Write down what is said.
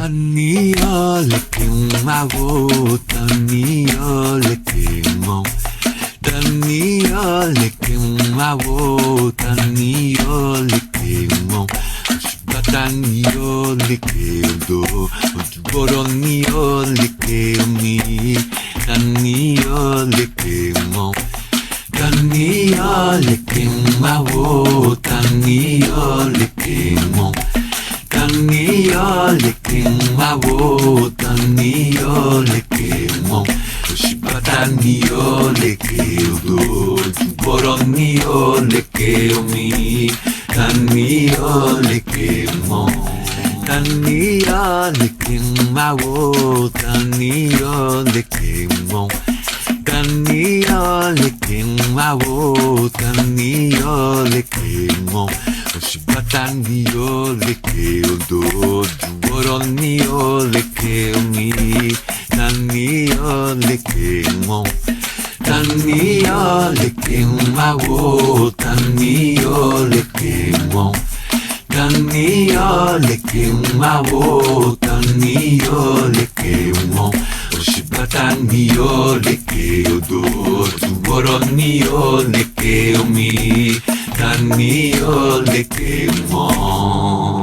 Tanio le che mago, tanio le che mo, tanio le che mago, tanio le che mo, tanio le che do, boronio le che mi, tanio le che mo, tanio le che mago, tanio le che mo. Tanio le quemavo, tanio le quemo, Shiba tanio le quedo, Boronio le quemi, tanio le quemo, tanio le quemavo, tanio le quemo, tanio le quemavo, tanio le quemo. Shiba tanio le quedo, boronio le quemi, tanio le quemo, tanio le quemavo, tanio le quemo, tanio le quemavo, tanio le quemo. Shiba tanio le quedo, boronio le quemi, tanio le quemo.